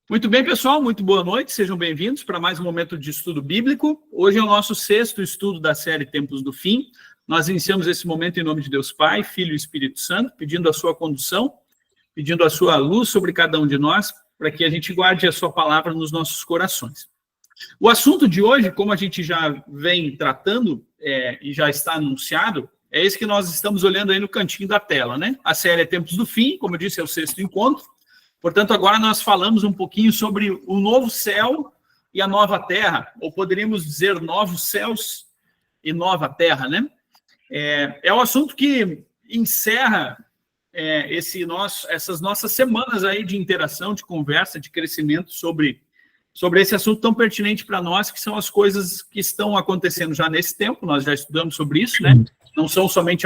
Muito bem, pessoal, muito boa noite, sejam bem-vindos para mais um momento de estudo bíblico. Hoje é o nosso 6º estudo da série Tempos do Fim. Nós iniciamos esse momento em nome de Deus Pai, Filho e Espírito Santo, pedindo a sua condução, pedindo a sua luz sobre cada um de nós, para que a gente guarde a sua palavra nos nossos corações. O assunto de hoje, como a gente já vem tratando e já está anunciado, é esse que nós estamos olhando aí no cantinho da tela, né? A série é Tempos do Fim, como eu disse, é o 6º encontro. Portanto, agora nós falamos um pouquinho sobre o novo céu e a nova terra, ou poderíamos dizer novos céus e nova terra, né? É o assunto que encerra essas nossas semanas aí de interação, de conversa, de crescimento sobre esse assunto tão pertinente para nós, que são as coisas que estão acontecendo já nesse tempo. Nós já estudamos sobre isso, né? Não são somente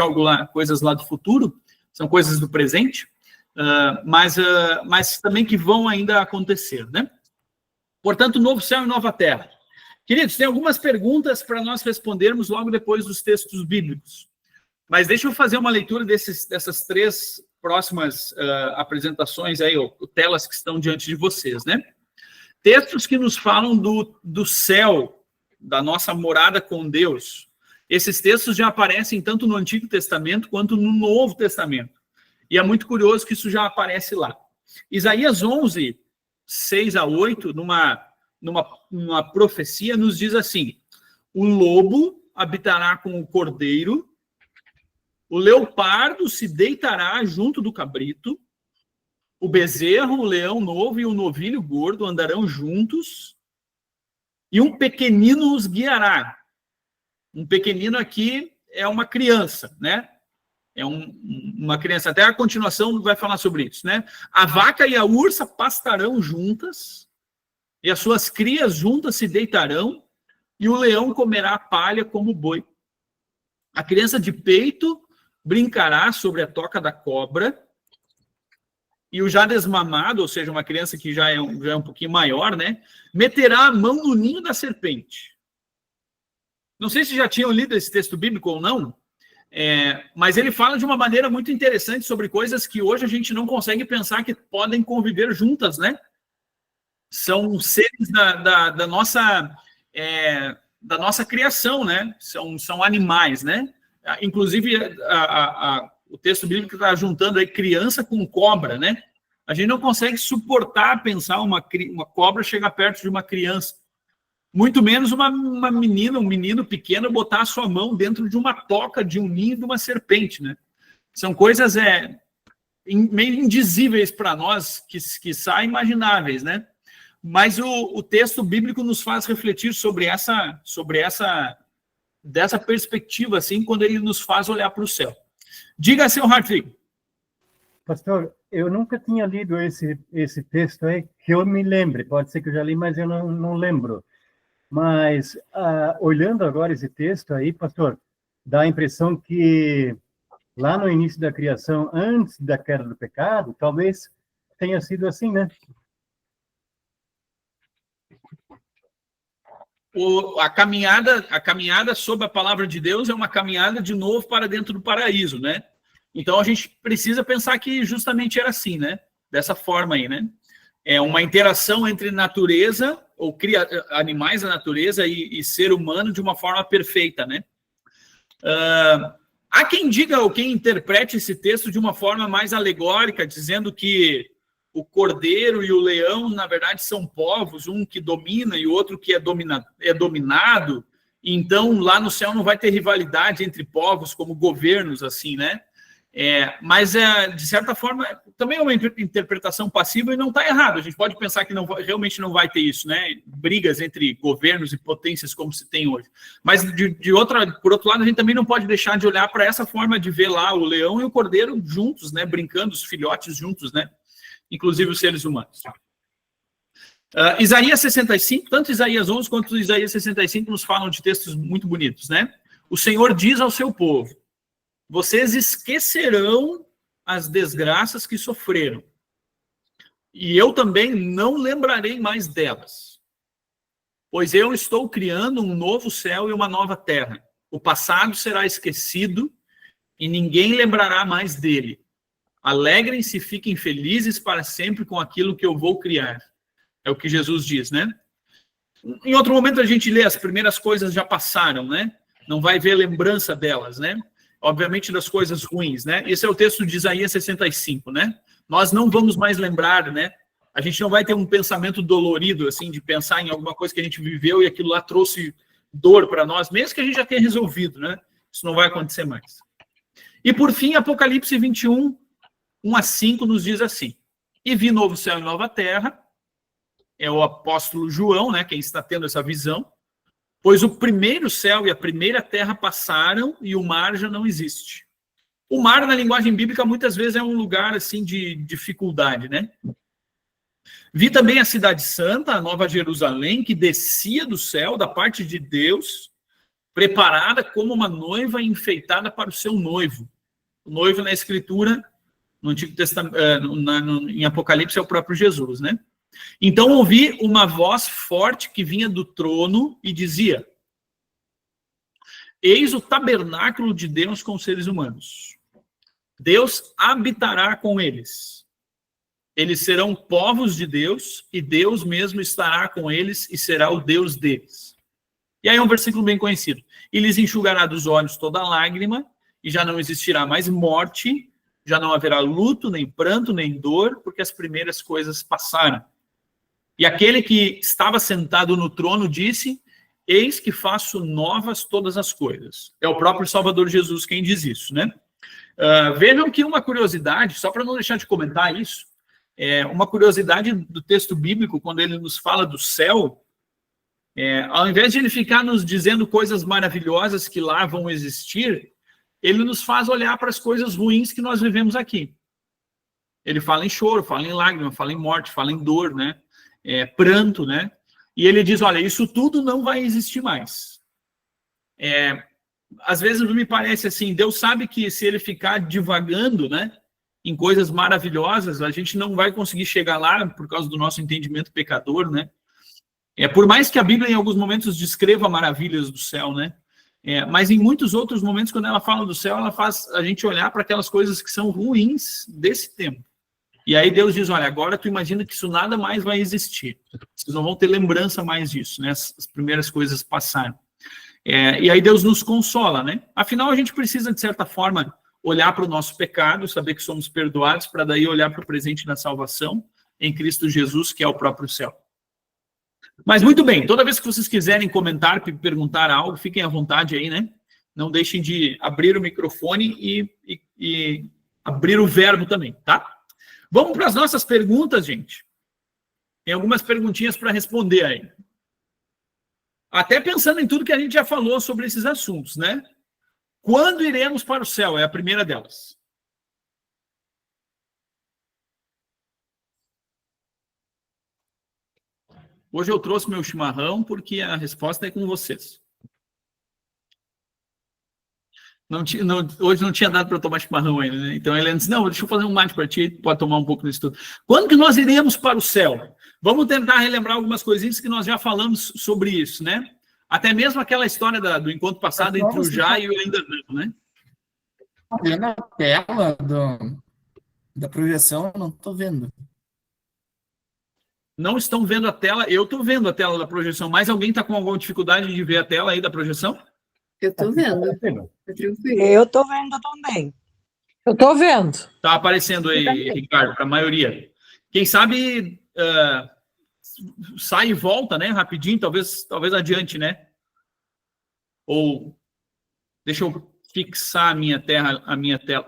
coisas lá do futuro, são coisas do presente. Mas também que vão ainda acontecer, né? Portanto, novo céu e nova terra. Queridos, tem algumas perguntas para nós respondermos logo depois dos textos bíblicos. Mas deixa eu fazer uma leitura dessas 3 próximas apresentações aí, ou telas que estão diante de vocês, né? Textos que nos falam do céu, da nossa morada com Deus. Esses textos já aparecem tanto no Antigo Testamento quanto no Novo Testamento. E é muito curioso que isso já aparece lá. Isaías 11, 6 a 8, numa profecia, nos diz assim: o lobo habitará com o cordeiro, o leopardo se deitará junto do cabrito, o bezerro, o leão novo e o novilho gordo andarão juntos, e um pequenino os guiará. Um pequenino aqui é uma criança, né? É uma criança, até a continuação vai falar sobre isso, né? A vaca e a ursa pastarão juntas, e as suas crias juntas se deitarão, e o leão comerá palha como boi. A criança de peito brincará sobre a toca da cobra, e o já desmamado, ou seja, uma criança que já é um pouquinho maior, né? Meterá a mão no ninho da serpente. Não sei se já tinham lido esse texto bíblico ou não, mas ele fala de uma maneira muito interessante sobre coisas que hoje a gente não consegue pensar que podem conviver juntas, né? São seres da nossa criação, né? São animais, né? Inclusive, o texto bíblico está juntando aí criança com cobra, né? A gente não consegue suportar pensar uma cobra chegar perto de uma criança. Muito menos uma menina, um menino pequeno botar a sua mão dentro de uma toca, de um ninho de uma serpente, né? São coisas meio indizíveis para nós, que são imagináveis, né? Mas o texto bíblico nos faz refletir dessa perspectiva, assim, quando ele nos faz olhar para o céu. Diga, seu Hartwig. Pastor, eu nunca tinha lido esse texto aí, que eu me lembre. Pode ser que eu já li, mas eu não lembro. Mas, olhando agora esse texto aí, pastor, dá a impressão que lá no início da criação, antes da queda do pecado, talvez tenha sido assim, né? A caminhada sob a palavra de Deus é uma caminhada de novo para dentro do paraíso, né? Então a gente precisa pensar que justamente era assim, né? Dessa forma aí, né? É uma interação entre natureza, ou animais da natureza e ser humano de uma forma perfeita, né? Há quem diga ou quem interprete esse texto de uma forma mais alegórica, dizendo que o cordeiro e o leão, na verdade, são povos, um que domina e o outro que é dominado. Então, lá no céu não vai ter rivalidade entre povos como governos, assim, né? Mas, de certa forma, também é uma interpretação passiva e não está errado. A gente pode pensar que realmente não vai ter isso, né? Brigas entre governos e potências como se tem hoje. Mas, por outro lado, a gente também não pode deixar de olhar para essa forma de ver lá o leão e o cordeiro juntos, né? Brincando, os filhotes juntos, né? Inclusive os seres humanos. Isaías 65, tanto Isaías 11 quanto Isaías 65 nos falam de textos muito bonitos, né? O Senhor diz ao seu povo: vocês esquecerão as desgraças que sofreram, e eu também não lembrarei mais delas, pois eu estou criando um novo céu e uma nova terra. O passado será esquecido e ninguém lembrará mais dele. Alegrem-se e fiquem felizes para sempre com aquilo que eu vou criar. É o que Jesus diz, né? Em outro momento a gente lê, as primeiras coisas já passaram, né? Não vai ver lembrança delas, né? Obviamente das coisas ruins, né? Esse é o texto de Isaías 65, né? Nós não vamos mais lembrar, né? A gente não vai ter um pensamento dolorido, assim, de pensar em alguma coisa que a gente viveu e aquilo lá trouxe dor para nós, mesmo que a gente já tenha resolvido, né? Isso não vai acontecer mais. E por fim, Apocalipse 21, 1-5 nos diz assim: e vi novo céu e nova terra. É o apóstolo João, né, quem está tendo essa visão. Pois o primeiro céu e a primeira terra passaram e o mar já não existe. O mar, na linguagem bíblica, muitas vezes é um lugar assim de dificuldade, né? Vi também a cidade santa, a Nova Jerusalém, que descia do céu, da parte de Deus, preparada como uma noiva enfeitada para o seu noivo. O noivo na Escritura, no Antigo Testamento, em Apocalipse, é o próprio Jesus, né? Então ouvi uma voz forte que vinha do trono e dizia: eis o tabernáculo de Deus com os seres humanos. Deus habitará com eles. Eles serão povos de Deus e Deus mesmo estará com eles e será o Deus deles. E aí é um versículo bem conhecido. E lhes enxugará dos olhos toda lágrima e já não existirá mais morte, já não haverá luto, nem pranto, nem dor, porque as primeiras coisas passaram. E aquele que estava sentado no trono disse: eis que faço novas todas as coisas. É o próprio Salvador Jesus quem diz isso, né? Vejam que uma curiosidade, só para não deixar de comentar isso, uma curiosidade do texto bíblico, quando ele nos fala do céu, ao invés de ele ficar nos dizendo coisas maravilhosas que lá vão existir, ele nos faz olhar para as coisas ruins que nós vivemos aqui. Ele fala em choro, fala em lágrima, fala em morte, fala em dor, né? Pranto, né? E ele diz, olha, isso tudo não vai existir mais. Às vezes me parece assim, Deus sabe que se ele ficar divagando, né, em coisas maravilhosas, a gente não vai conseguir chegar lá por causa do nosso entendimento pecador, né? Por mais que a Bíblia em alguns momentos descreva maravilhas do céu, né? Mas em muitos outros momentos, quando ela fala do céu, ela faz a gente olhar para aquelas coisas que são ruins desse tempo. E aí Deus diz, olha, agora tu imagina que isso nada mais vai existir. Vocês não vão ter lembrança mais disso, né? As primeiras coisas passaram. E aí Deus nos consola, né? Afinal, a gente precisa, de certa forma, olhar para o nosso pecado, saber que somos perdoados, para daí olhar para o presente da salvação em Cristo Jesus, que é o próprio céu. Mas muito bem, toda vez que vocês quiserem comentar, perguntar algo, fiquem à vontade aí, né? Não deixem de abrir o microfone e abrir o verbo também, tá? Vamos para as nossas perguntas, gente. Tem algumas perguntinhas para responder aí. Até pensando em tudo que a gente já falou sobre esses assuntos, né? Quando iremos para o céu? É a primeira delas. Hoje eu trouxe meu chimarrão porque a resposta é com vocês. Hoje não tinha dado para tomar chimarrão ainda, né? Então a Helena disse, não, deixa eu fazer um mate para ti, pode tomar um pouco disso tudo. Quando que nós iremos para o céu? Vamos tentar relembrar algumas coisinhas que nós já falamos sobre isso, né? Até mesmo aquela história do encontro passado entre o já e o ainda não, né? Vendo a tela da projeção, eu não estou vendo. Não estão vendo a tela? Eu estou vendo a tela da projeção, mas alguém está com alguma dificuldade de ver a tela aí da projeção? Eu estou vendo. É tranquilo. Eu estou vendo também. Eu estou vendo. Está aparecendo aí, Ricardo, para a maioria. Quem sabe sai e volta, né? Rapidinho, talvez adiante, né? Ou deixa eu fixar a minha tela.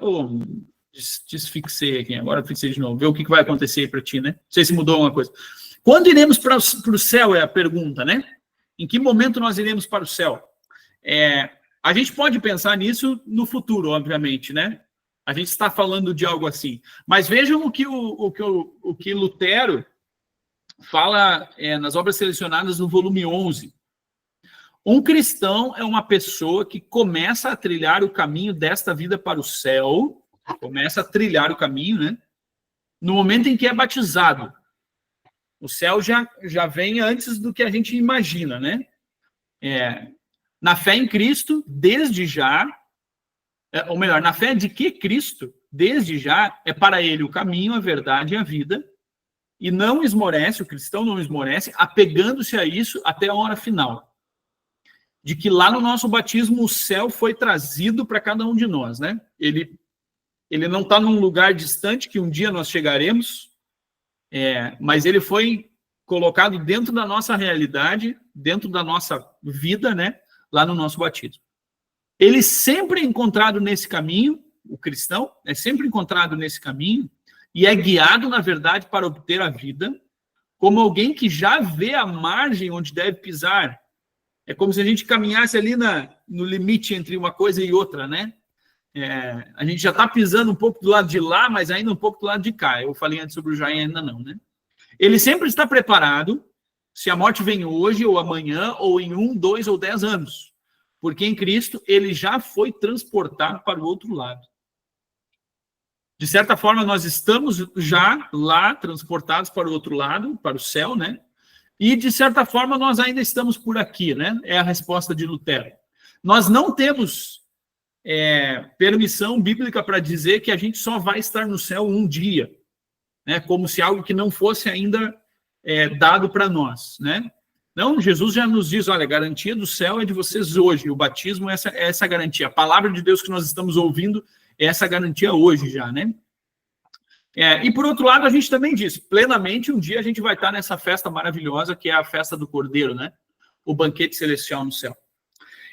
Oh, desfixei aqui, agora fixei de novo. Ver o que vai acontecer aí para ti, né? Não sei se mudou alguma coisa. Quando iremos para o céu é a pergunta, né? Em que momento nós iremos para o céu? A gente pode pensar nisso no futuro, obviamente, né? A gente está falando de algo assim. Mas vejam o que Lutero fala nas obras selecionadas no volume 11. Um cristão é uma pessoa que começa a trilhar o caminho desta vida para o céu, começa a trilhar o caminho, né? No momento em que é batizado. O céu já vem antes do que a gente imagina, né? Na fé em Cristo, desde já, ou melhor, na fé de que Cristo, desde já, é para ele o caminho, a verdade e a vida, e não esmorece, o cristão não esmorece, apegando-se a isso até a hora final. De que lá no nosso batismo o céu foi trazido para cada um de nós, né? Ele não está num lugar distante que um dia nós chegaremos, mas ele foi colocado dentro da nossa realidade, dentro da nossa vida, né? Lá no nosso batismo. Ele sempre é encontrado nesse caminho, o cristão é sempre encontrado nesse caminho e é guiado, na verdade, para obter a vida, como alguém que já vê a margem onde deve pisar. É como se a gente caminhasse ali no limite entre uma coisa e outra, né? A gente já está pisando um pouco do lado de lá, mas ainda um pouco do lado de cá. Eu falei antes sobre o joinha, ainda não, né? Ele sempre está preparado, se a morte vem hoje, ou amanhã, ou em 1, 2 ou 10 anos. Porque em Cristo ele já foi transportado para o outro lado. De certa forma, nós estamos já lá, transportados para o outro lado, para o céu, né? E, de certa forma, nós ainda estamos por aqui, né? É a resposta de Lutero. Nós não temos permissão bíblica para dizer que a gente só vai estar no céu um dia, né? Como se algo que não fosse ainda dado para nós, né? Não, Jesus já nos diz, olha, a garantia do céu é de vocês hoje, o batismo é essa garantia. A palavra de Deus que nós estamos ouvindo é essa garantia hoje já, né? E por outro lado, a gente também diz, plenamente, um dia a gente vai estar nessa festa maravilhosa, que é a festa do Cordeiro, né? O banquete celestial no céu.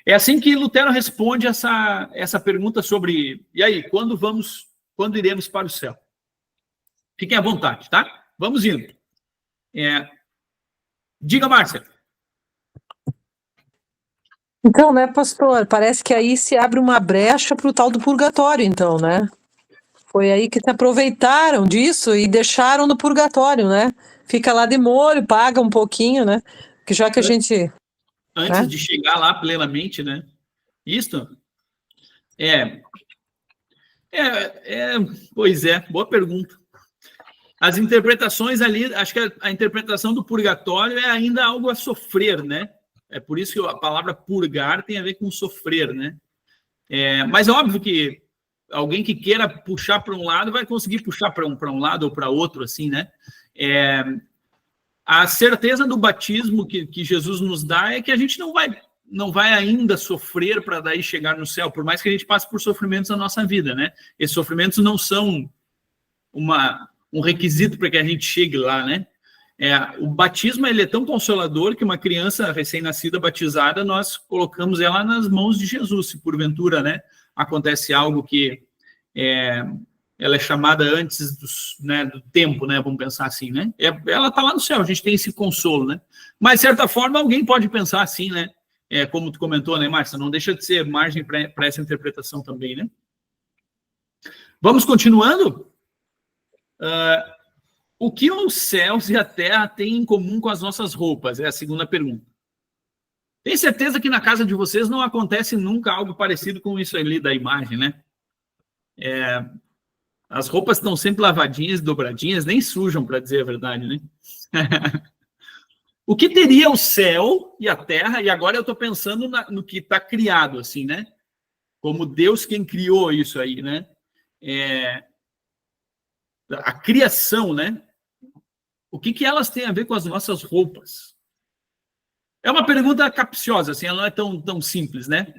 É assim que Lutero responde essa pergunta sobre, e aí, quando iremos para o céu? Fiquem à vontade, tá? Vamos indo. Diga, Márcia. Então, né, pastor, parece que aí se abre uma brecha para o tal do purgatório, então, né? Foi aí que se aproveitaram disso e deixaram no purgatório, né? Fica lá de molho, paga um pouquinho, né? Que já que a gente... Antes de chegar lá plenamente, né? Isso? Pois é, boa pergunta. As interpretações ali, acho que a interpretação do purgatório é ainda algo a sofrer, né? É por isso que a palavra purgar tem a ver com sofrer, né? Mas é óbvio que alguém que queira puxar para um lado vai conseguir puxar para um lado ou para outro, assim, né? A certeza do batismo que Jesus nos dá é que a gente não vai ainda sofrer para daí chegar no céu, por mais que a gente passe por sofrimentos na nossa vida, né? Esses sofrimentos não são um requisito para que a gente chegue lá, né? O batismo ele é tão consolador que uma criança recém-nascida batizada, nós colocamos ela nas mãos de Jesus, se porventura, né, acontece algo que ela é chamada antes do tempo, né, vamos pensar assim, né? Ela está lá no céu, a gente tem esse consolo, né? Mas, de certa forma, alguém pode pensar assim, né? Como tu comentou, né, Márcia? Não deixa de ser margem para essa interpretação também, né? Vamos continuando? O que os céus e a terra têm em comum com as nossas roupas? É a segunda pergunta. Tem certeza que na casa de vocês não acontece nunca algo parecido com isso ali da imagem, né? As roupas estão sempre lavadinhas, dobradinhas, nem sujam, para dizer a verdade, né? O que teria o céu e a terra? E agora eu estou pensando no que está criado, assim, né? Como Deus quem criou isso aí, né? A criação, né? O que elas têm a ver com as nossas roupas? É uma pergunta capciosa, assim, ela não é tão simples, né?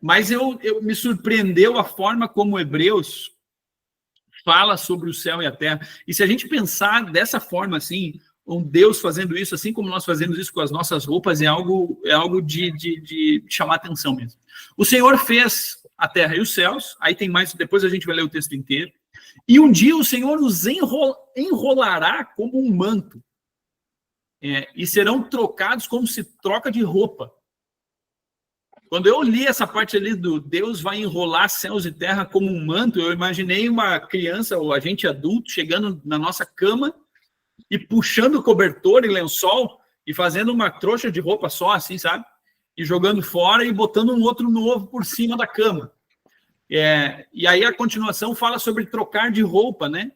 Mas eu me surpreendeu a forma como Hebreus fala sobre o céu e a terra. E se a gente pensar dessa forma, assim, um Deus fazendo isso, assim como nós fazemos isso com as nossas roupas, é algo de chamar atenção mesmo. O Senhor fez a terra e os céus, aí tem mais, depois a gente vai ler o texto inteiro. E um dia o Senhor os enrolará como um manto, e serão trocados como se troca de roupa. Quando eu li essa parte ali do Deus vai enrolar céus e terra como um manto, eu imaginei uma criança ou a gente adulto chegando na nossa cama e puxando o cobertor e lençol e fazendo uma trouxa de roupa só, assim, sabe? E jogando fora e botando um outro novo por cima da cama. E aí a continuação fala sobre trocar de roupa, né?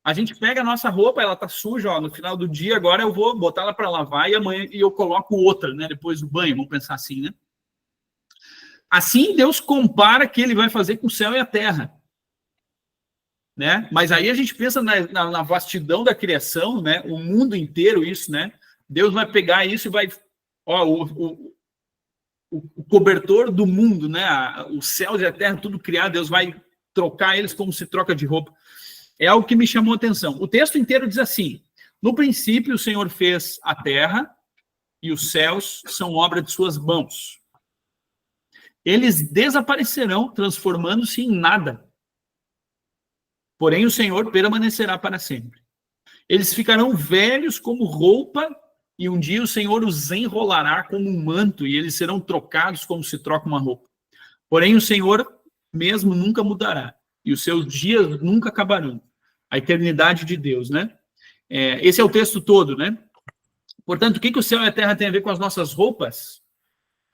A gente pega a nossa roupa, ela tá suja, ó, no final do dia, agora eu vou botar ela para lavar e amanhã eu coloco outra, né? Depois do banho, vamos pensar assim, né? Assim Deus compara que ele vai fazer com o céu e a terra. né? Mas aí a gente pensa na vastidão da criação, né? O mundo inteiro, isso, né? Deus vai pegar isso e vai... o cobertor do mundo, né? Os céus e a terra, tudo criado, Deus vai trocar eles como se troca de roupa. É algo que me chamou a atenção. O texto inteiro diz assim: no princípio o Senhor fez a terra e os céus são obra de suas mãos. Eles desaparecerão, transformando-se em nada. Porém o Senhor permanecerá para sempre. Eles ficarão velhos como roupa, e um dia o Senhor os enrolará como um manto, e eles serão trocados como se troca uma roupa. Porém o Senhor mesmo nunca mudará, e os seus dias nunca acabarão. A eternidade de Deus, né? Esse é o texto todo, né? Portanto, o que o céu e a terra têm a ver com as nossas roupas?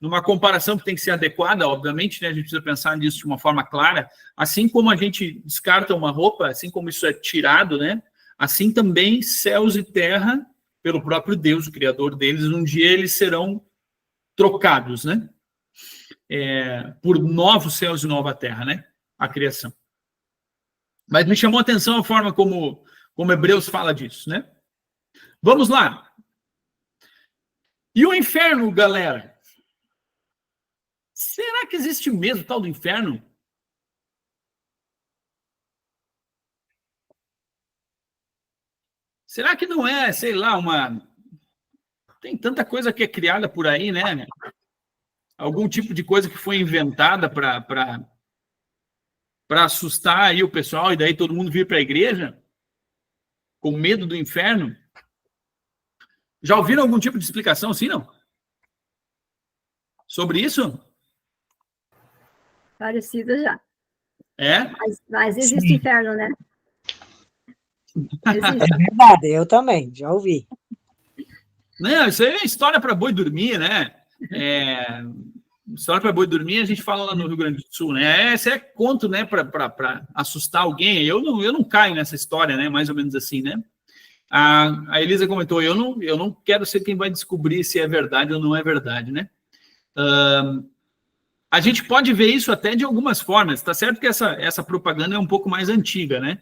Numa comparação que tem que ser adequada, obviamente, né? A gente precisa pensar nisso de uma forma clara. Assim como a gente descarta uma roupa, assim como isso é tirado, né? Assim também céus e terra, pelo próprio Deus, o Criador deles, um dia eles serão trocados, né? Por novos céus e nova terra, né? A criação. Mas me chamou a atenção a forma como Hebreus fala disso, né? Vamos lá. E o inferno, galera? Será que existe mesmo tal do inferno? Será que não é, sei lá, tem tanta coisa que é criada por aí, né? Algum tipo de coisa que foi inventada para assustar aí o pessoal e daí todo mundo vir para a igreja com medo do inferno? Já ouviram algum tipo de explicação assim, não? Sobre isso? Parecido já. Mas existe Sim. inferno, né? É Existe. verdade, eu também, já ouvi. Não, isso aí é história para boi dormir, né? História para boi dormir, a gente fala lá no Rio Grande do Sul, né? Esse é conto, né, para assustar alguém. Eu não caio nessa história, né? Mais ou menos assim, né? A Elisa comentou: eu não quero ser quem vai descobrir se é verdade ou não é verdade, né? A gente pode ver isso até de algumas formas. Tá certo que essa propaganda é um pouco mais antiga, né?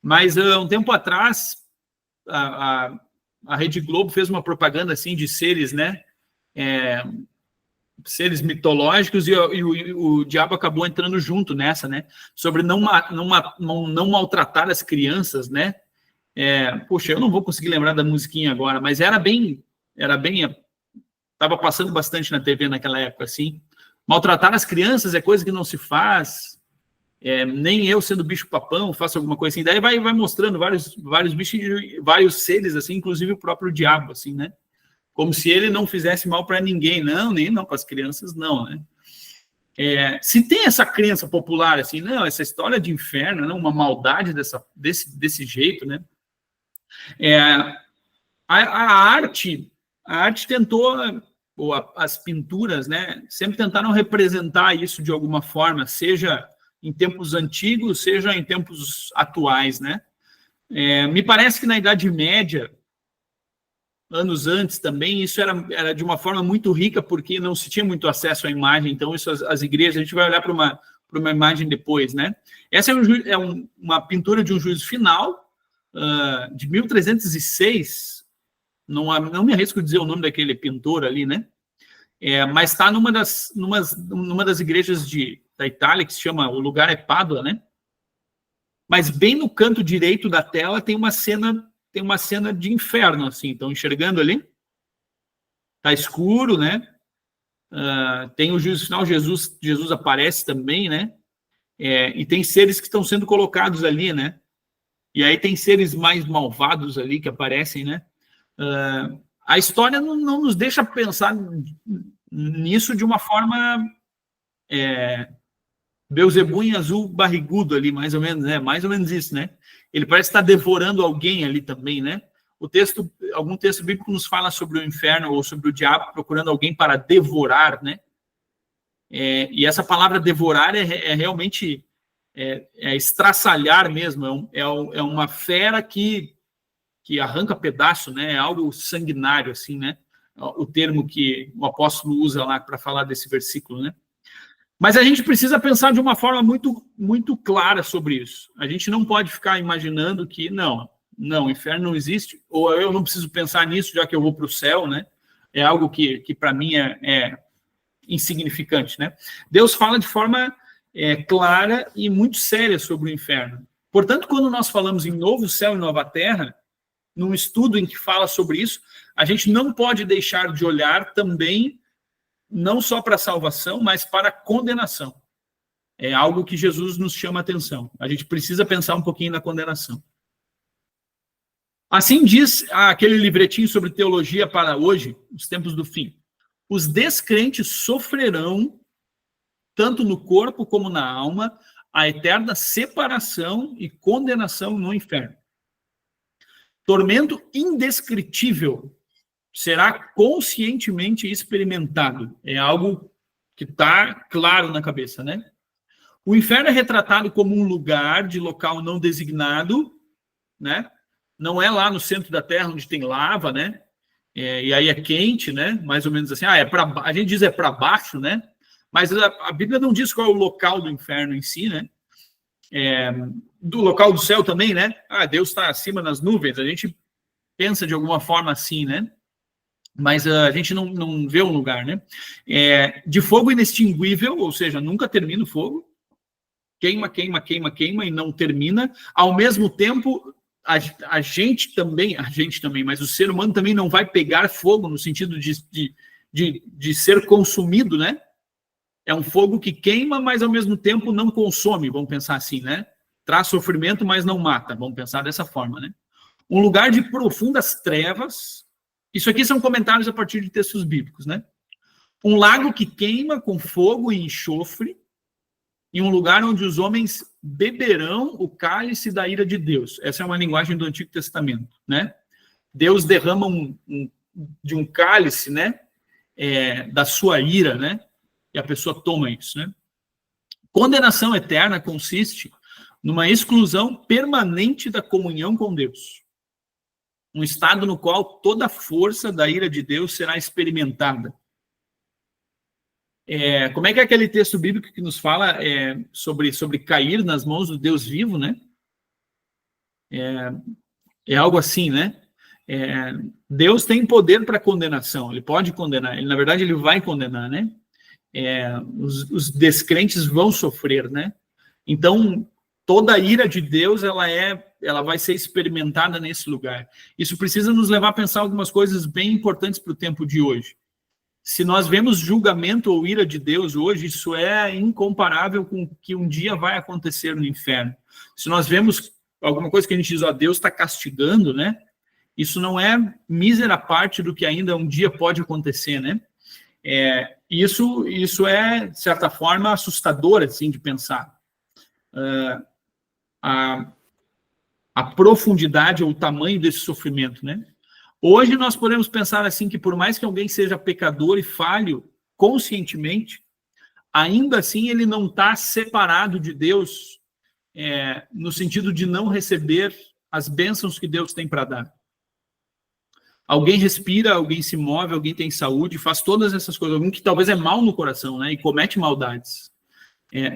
Mas um tempo atrás a Rede Globo fez uma propaganda assim de seres, né? Seres mitológicos, e o diabo acabou entrando junto nessa, né? Sobre não maltratar as crianças, né? Poxa, eu não vou conseguir lembrar da musiquinha agora, mas estava passando bastante na TV naquela época, assim. Maltratar as crianças é coisa que não se faz. Nem eu, sendo bicho-papão, faço alguma coisa assim. Daí vai mostrando vários bichos, vários seres, assim, inclusive o próprio diabo, assim, né? Como se ele não fizesse mal para ninguém. Nem para as crianças, não, né? Se tem essa crença popular, assim, não, essa história de inferno, não, uma maldade desse jeito, né? A arte tentou, ou as pinturas, né, sempre tentaram representar isso de alguma forma, seja em tempos antigos, seja em tempos atuais, né? Me parece que na Idade Média, anos antes também, isso era de uma forma muito rica, porque não se tinha muito acesso à imagem, então isso as igrejas, a gente vai olhar para uma imagem depois, né? Essa é uma pintura de um juízo final, de 1306, não me arrisco a dizer o nome daquele pintor ali, né? Mas está numa das igrejas da Itália, que se chama, o lugar é Pádua, né? Mas bem no canto direito da tela tem uma cena de inferno, assim. Estão enxergando ali? Está escuro, né? Tem o juízo final, Jesus aparece também, né? E tem seres que estão sendo colocados ali, né? E aí tem seres mais malvados ali que aparecem, né? A história não nos deixa pensar nisso de uma forma Beelzebub em azul barrigudo ali, mais ou menos, né? Mais ou menos isso, né? Ele parece estar devorando alguém ali também, né? Algum texto bíblico nos fala sobre o inferno ou sobre o diabo procurando alguém para devorar, né? E essa palavra devorar realmente estraçalhar mesmo, é uma fera que arranca pedaço, né? É algo sanguinário, assim, né? O termo que o apóstolo usa lá para falar desse versículo, né? Mas a gente precisa pensar de uma forma muito, muito clara sobre isso. A gente não pode ficar imaginando que, não, o inferno não existe, ou eu não preciso pensar nisso, já que eu vou para o céu, né? É algo que para mim é insignificante, né? Deus fala de forma clara e muito séria sobre o inferno. Portanto, quando nós falamos em novo céu e nova terra, num estudo em que fala sobre isso, a gente não pode deixar de olhar também, não só para a salvação, mas para a condenação. É algo que Jesus nos chama a atenção. A gente precisa pensar um pouquinho na condenação. Assim diz aquele livretinho sobre teologia para hoje, os tempos do fim. Os descrentes sofrerão, tanto no corpo como na alma, a eterna separação e condenação no inferno. Tormento indescritível será conscientemente experimentado. É algo que está claro na cabeça, né? O inferno é retratado como um lugar de local não designado, né? Não é lá no centro da Terra onde tem lava, né? E aí é quente, né? Mais ou menos assim. A gente diz para baixo, né? Mas a Bíblia não diz qual é o local do inferno em si, né? Do local do céu também, né? Deus está acima nas nuvens. A gente pensa de alguma forma assim, né? Mas a gente não vê um lugar, né? De fogo inextinguível, ou seja, nunca termina o fogo. Queima, queima, queima, queima e não termina. Ao mesmo tempo, a gente também, mas o ser humano também não vai pegar fogo no sentido de ser consumido, né? É um fogo que queima, mas ao mesmo tempo não consome, vamos pensar assim, né? Traz sofrimento, mas não mata, vamos pensar dessa forma, né? Um lugar de profundas trevas. Isso aqui são comentários a partir de textos bíblicos, né? Um lago que queima com fogo e enxofre, em um lugar onde os homens beberão o cálice da ira de Deus. Essa é uma linguagem do Antigo Testamento, né? Deus derrama de um cálice, né? Da sua ira, né? E a pessoa toma isso, né? Condenação eterna consiste numa exclusão permanente da comunhão com Deus. Um estado no qual toda a força da ira de Deus será experimentada. Como é que é aquele texto bíblico que nos fala sobre cair nas mãos do Deus vivo, né? É algo assim, né? Deus tem poder para condenação, ele pode condenar, na verdade ele vai condenar, né? Os descrentes vão sofrer, né? Então, toda a ira de Deus, ela vai ser experimentada nesse lugar. Isso precisa nos levar a pensar algumas coisas bem importantes para o tempo de hoje. Se nós vemos julgamento ou ira de Deus hoje, isso é incomparável com o que um dia vai acontecer no inferno. Se nós vemos alguma coisa que a gente diz, Deus está castigando, né? Isso não é mísera parte do que ainda um dia pode acontecer, né? Isso é, de certa forma, assustador, assim, de pensar. A profundidade ou o tamanho desse sofrimento, né? Hoje nós podemos pensar assim que por mais que alguém seja pecador e falho conscientemente, ainda assim ele não está separado de Deus no sentido de não receber as bênçãos que Deus tem para dar. Alguém respira, alguém se move, alguém tem saúde, faz todas essas coisas. Alguém que talvez é mau no coração, né? E comete maldades.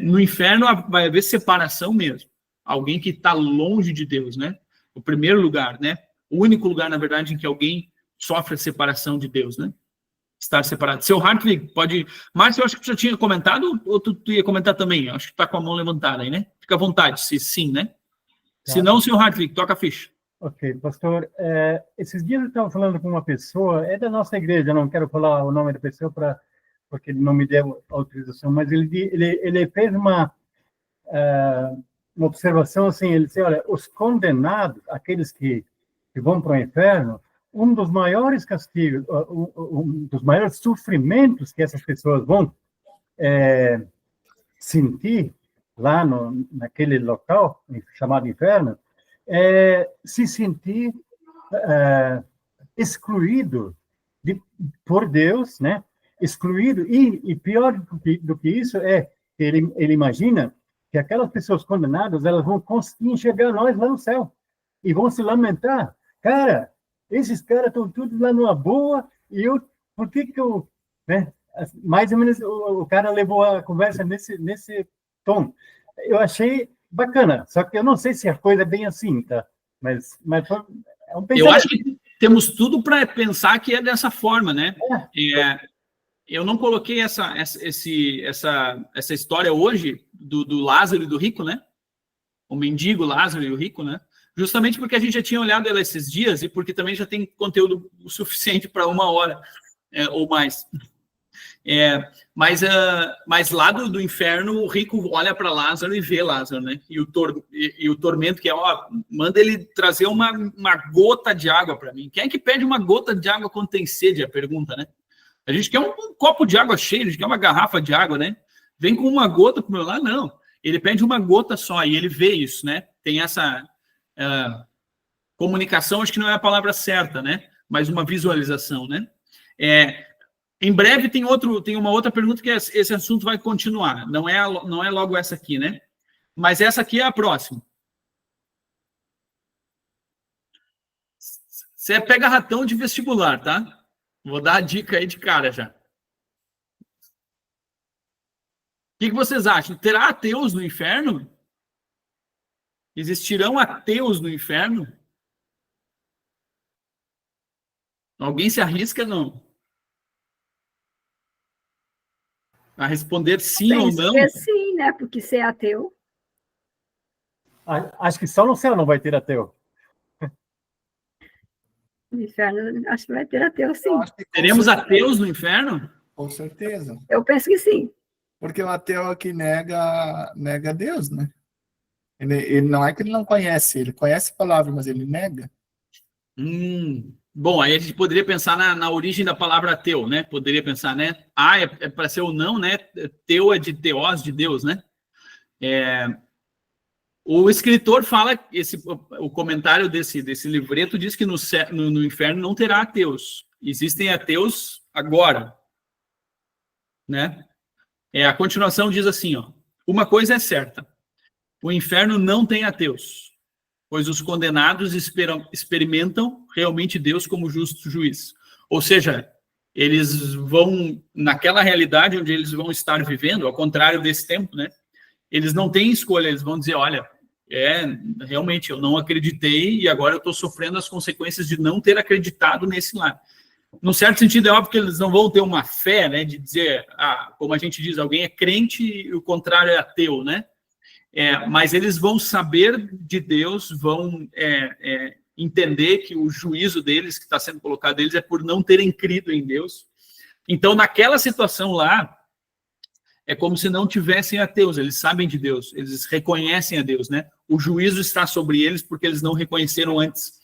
No inferno vai haver separação mesmo. Alguém que está longe de Deus, né? O primeiro lugar, né? O único lugar, na verdade, em que alguém sofre a separação de Deus, né? Estar separado. Seu Hartwig, pode... Márcio, eu acho que você já tinha comentado, ou tu ia comentar também? Eu acho que está com a mão levantada aí, né? Fica à vontade, se sim, né? Tá. Se não, seu Hartwig, toca a ficha. Ok, pastor. Esses dias eu estava falando com uma pessoa, é da nossa igreja, não quero falar o nome da pessoa porque ele não me deu autorização, mas ele fez uma observação assim, ele disse, olha, os condenados, aqueles que vão para o inferno, um dos maiores castigos, um dos maiores sofrimentos que essas pessoas vão sentir lá naquele local chamado inferno, se sentir excluído por Deus, né? Excluído, e pior do que isso ele imagina que aquelas pessoas condenadas, elas vão conseguir enxergar nós lá no céu, e vão se lamentar, cara, esses caras estão tudo lá numa boa, e por que eu, né? mais ou menos o cara levou a conversa nesse tom. Eu achei bacana, só que eu não sei se a coisa é bem assim, tá? Mas foi, é um pensamento. Eu acho que temos tudo para pensar que é dessa forma, né? Eu não coloquei essa história hoje do Lázaro e do rico, né? O mendigo Lázaro e o rico, né? Justamente porque a gente já tinha olhado ela esses dias e porque também já tem conteúdo o suficiente para 1 hora ou mais. Mas lá do inferno, o rico olha para Lázaro e vê Lázaro, né? E o tormento que manda ele trazer uma gota de água para mim. Quem é que pede uma gota de água quando tem sede? A pergunta, né? A gente quer um copo de água cheio, a gente quer uma garrafa de água, né? Vem com uma gota para o meu lado, não. Ele pede uma gota só e ele vê isso, né? Tem essa comunicação, acho que não é a palavra certa, né? Mas uma visualização, né? Em breve tem uma outra pergunta que esse assunto vai continuar. Não é logo essa aqui, né? Mas essa aqui é a próxima. Você pega ratão de vestibular, tá? Vou dar a dica aí de cara já. O que vocês acham? Terá ateus no inferno? Existirão ateus no inferno? Alguém se arrisca, não? A responder sim ou não? Que sim, né? Porque ser ateu. Acho que só no céu não vai ter ateu. No inferno, acho que vai ter ateu, sim. Teremos ateus no inferno? Com certeza. Eu penso que sim. Porque o ateu é que nega Deus, né? Ele não é que ele não conhece, ele conhece a palavra, mas ele nega. Bom, aí a gente poderia pensar na origem da palavra ateu, né? Poderia pensar, né? É para ser ou não, né? Teu é de teós, de Deus, né? O escritor fala, o comentário desse livreto diz que no inferno não terá ateus. Existem ateus agora, né? A continuação diz assim, ó: uma coisa é certa, o inferno não tem ateus, pois os condenados experimentam realmente Deus como justo juiz. Ou seja, eles vão, naquela realidade onde eles vão estar vivendo, ao contrário desse tempo, né? Eles não têm escolha, eles vão dizer, olha, realmente, eu não acreditei e agora eu estou sofrendo as consequências de não ter acreditado nesse lado. Num certo sentido, é óbvio que eles não vão ter uma fé, né, de dizer, como a gente diz, alguém é crente e o contrário é ateu, né? Mas eles vão saber de Deus, vão entender que o juízo deles, que está sendo colocado deles, é por não terem crido em Deus. Então, naquela situação lá, é como se não tivessem ateus, eles sabem de Deus, eles reconhecem a Deus, né? O juízo está sobre eles porque eles não reconheceram antes.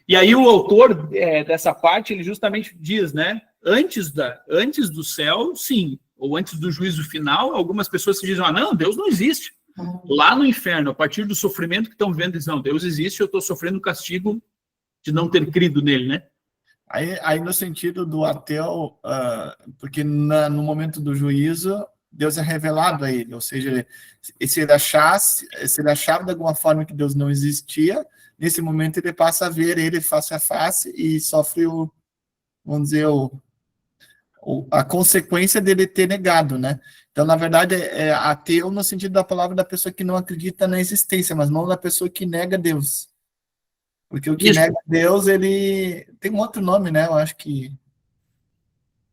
E aí o autor dessa parte, ele justamente diz, né? Antes do céu, sim, ou antes do juízo final, algumas pessoas se dizem, não, Deus não existe. Lá no inferno, a partir do sofrimento que estão vendo, dizem, não, Deus existe, eu estou sofrendo o castigo de não ter crido nele, né? Aí no sentido do ateu, porque no momento do juízo, Deus é revelado a ele, ou seja, se ele achava de alguma forma que Deus não existia, nesse momento ele passa a ver ele face a face e sofre vamos dizer, a consequência dele ter negado, né? Então, na verdade, é ateu no sentido da palavra da pessoa que não acredita na existência, mas não da pessoa que nega Deus. Porque o que nega Deus, ele tem um outro nome, né? Eu acho que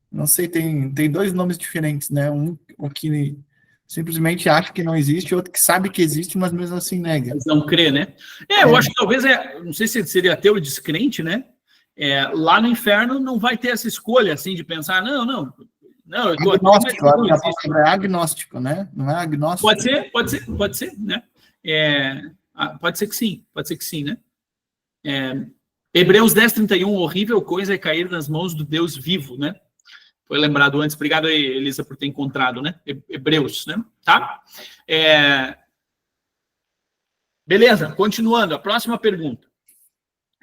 não sei, tem 2 nomes diferentes, né? O que simplesmente acha que não existe, outro que sabe que existe, mas mesmo assim nega. Mas não crê, né? Eu acho que talvez, não sei se seria ateu ou descrente, né? Lá no inferno não vai ter essa escolha, assim, de pensar, não, eu tô agnóstico, a palavra é agnóstico, né? Não é agnóstico. Pode ser, né? Pode ser que sim, né? Hebreus 10:31, horrível coisa é cair nas mãos do Deus vivo, né? Foi lembrado antes. Obrigado aí, Elisa, por ter encontrado, né? Hebreus, né? Tá? Beleza, continuando. A próxima pergunta.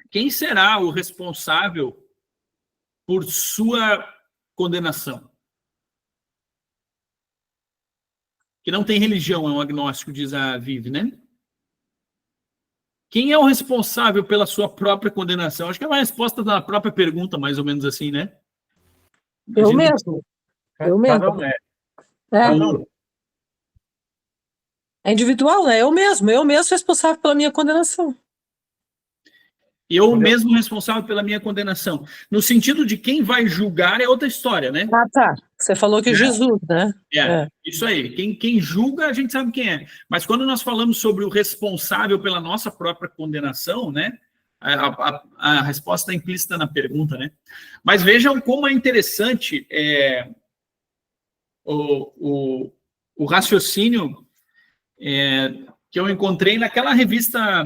Quem será o responsável por sua condenação? Que não tem religião, é um agnóstico, diz a Vivi, né? Quem é o responsável pela sua própria condenação? Acho que é uma resposta da própria pergunta, mais ou menos assim, né? Eu mesmo. Eu mesmo. Cada um é. É, Cada um. é individual, né? Eu mesmo sou responsável pela minha condenação. Eu mesmo responsável pela minha condenação. No sentido de quem vai julgar é outra história, né? Ah, tá. Você falou que Jesus, né? Isso aí. Quem julga, a gente sabe quem é. Mas quando nós falamos sobre o responsável pela nossa própria condenação, né? A resposta é implícita na pergunta, né? Mas vejam como é interessante o raciocínio que eu encontrei naquela revista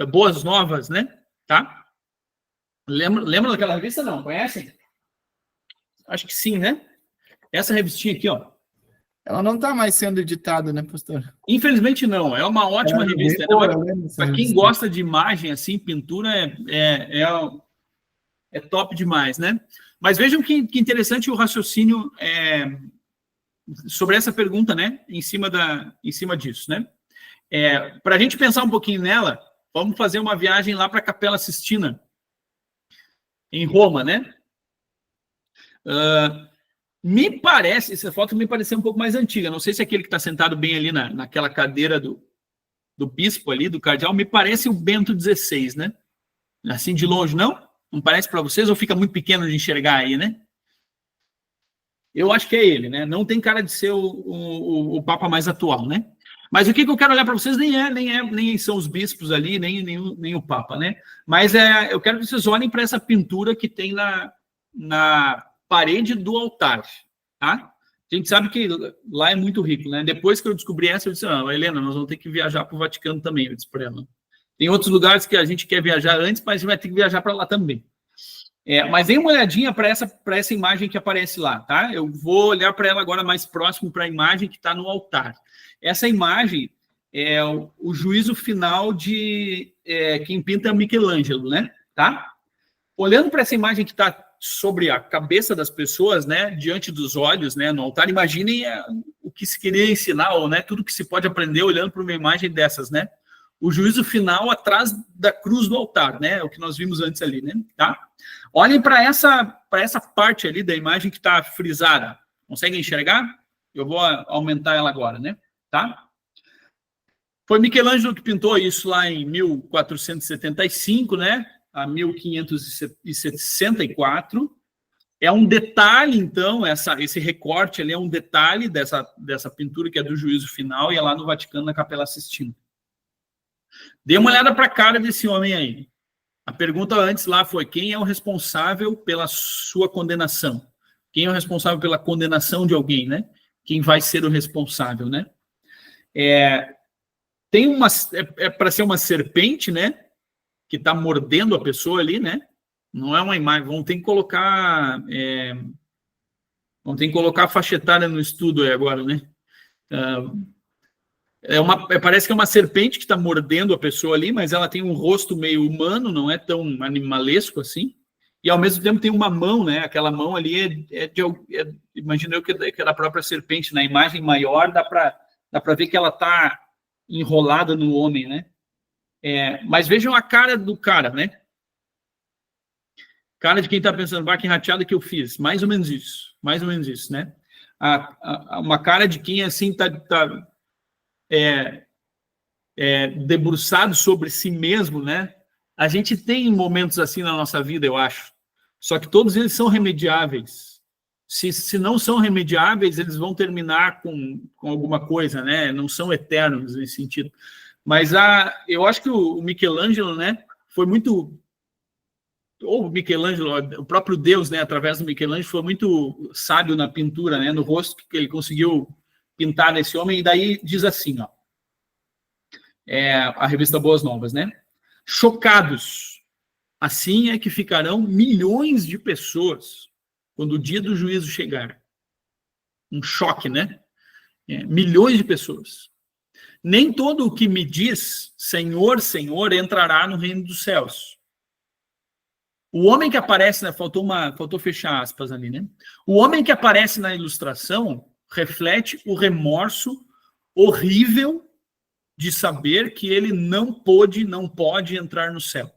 Boas Novas, né? Tá? Lembra daquela revista? Não, conhecem? Acho que sim, né? Essa revistinha aqui, ó. Ela não está mais sendo editada, né, pastor? Infelizmente não, é uma ótima revista. Para quem gosta de imagem, assim, pintura, é top demais, né? Mas vejam que interessante o raciocínio sobre essa pergunta, né? Em cima disso, né? Para a gente pensar um pouquinho nela, vamos fazer uma viagem lá para a Capela Sistina, em Roma, né? Me parece, essa foto me pareceu um pouco mais antiga, não sei se aquele que está sentado bem ali naquela cadeira do bispo ali, do cardeal, me parece o Bento XVI, né? Assim de longe, não? Não parece para vocês ou fica muito pequeno de enxergar aí, né? Eu acho que é ele, né? Não tem cara de ser o Papa mais atual, né? Mas o que eu quero olhar para vocês nem são os bispos ali, nem o Papa, né? Mas eu quero que vocês olhem para essa pintura que tem na parede do altar, tá? A gente sabe que lá é muito rico, né? Depois que eu descobri essa, eu disse, Helena, nós vamos ter que viajar para o Vaticano também, eu disse para ela. Tem outros lugares que a gente quer viajar antes, mas a gente vai ter que viajar para lá também. Mas dê uma olhadinha para essa imagem que aparece lá, tá? Eu vou olhar para ela agora mais próximo para a imagem que está no altar. Essa imagem é o juízo final de quem pinta Michelangelo, né? Tá? Olhando para essa imagem que está sobre a cabeça das pessoas, né, diante dos olhos, né, no altar, imaginem o que se queria ensinar, ou, né, tudo que se pode aprender olhando para uma imagem dessas, né? O juízo final atrás da cruz do altar, né? O que nós vimos antes ali, né? Tá? Olhem para essa parte ali da imagem que está frisada. Conseguem enxergar? Eu vou aumentar ela agora, né? Tá? Foi Michelangelo que pintou isso lá em 1475, né? A 1564. É um detalhe, então, esse recorte ali é um detalhe dessa pintura que é do juízo final e é lá no Vaticano, na Capela Sistina. Dê uma olhada para a cara desse homem aí. A pergunta antes lá foi: quem é o responsável pela sua condenação? Quem é o responsável pela condenação de alguém, né? Quem vai ser o responsável, né? Tem para ser uma serpente, né? Que está mordendo a pessoa ali, né? Não é uma imagem. Vão ter que colocar a faixa etária no estudo aí agora, né? Parece que é uma serpente que está mordendo a pessoa ali, mas ela tem um rosto meio humano, não é tão animalesco assim, e ao mesmo tempo tem uma mão, né? Aquela mão ali imagino eu que é da própria serpente. Na imagem maior dá para ver que ela está enrolada no homem, né? Mas vejam a cara do cara, né? Cara de quem está pensando, que rateada que eu fiz. Mais ou menos isso, né? Uma cara de quem, assim, está debruçado sobre si mesmo, né? A gente tem momentos assim na nossa vida, eu acho. Só que todos eles são remediáveis. Se não são remediáveis, eles vão terminar com alguma coisa, né? Não são eternos nesse sentido. Mas eu acho que o Michelangelo, né? Foi muito... Ou o Michelangelo, o próprio Deus, né? Através do Michelangelo, foi muito sábio na pintura, né? No rosto que ele conseguiu pintar nesse homem. E daí diz assim, ó. A revista Boas Novas, né? Chocados. Assim é que ficarão milhões de pessoas quando o dia do juízo chegar. Um choque, né? Milhões de pessoas. Nem todo o que me diz Senhor, Senhor entrará no reino dos céus. O homem que aparece, né? Faltou fechar aspas ali, né? O homem que aparece na ilustração reflete o remorso horrível de saber que ele não pode entrar no céu.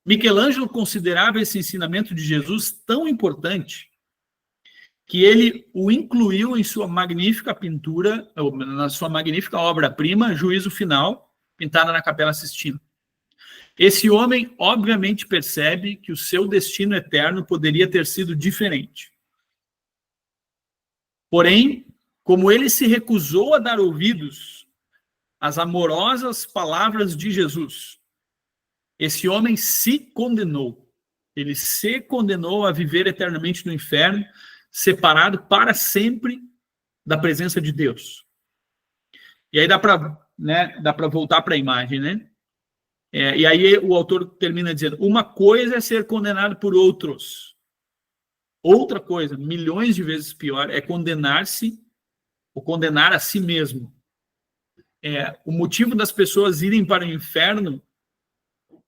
Michelangelo considerava esse ensinamento de Jesus tão importante que ele o incluiu em sua magnífica pintura, na sua magnífica obra-prima, Juízo Final, pintada na Capela Sistina. Esse homem, obviamente, percebe que o seu destino eterno poderia ter sido diferente. Porém, como ele se recusou a dar ouvidos às amorosas palavras de Jesus, esse homem se condenou. Ele se condenou a viver eternamente no inferno, separado para sempre da presença de Deus. E aí dá para voltar para a imagem, né? E aí o autor termina dizendo, uma coisa é ser condenado por outros. Outra coisa, milhões de vezes pior, é condenar-se ou condenar a si mesmo. O motivo das pessoas irem para o inferno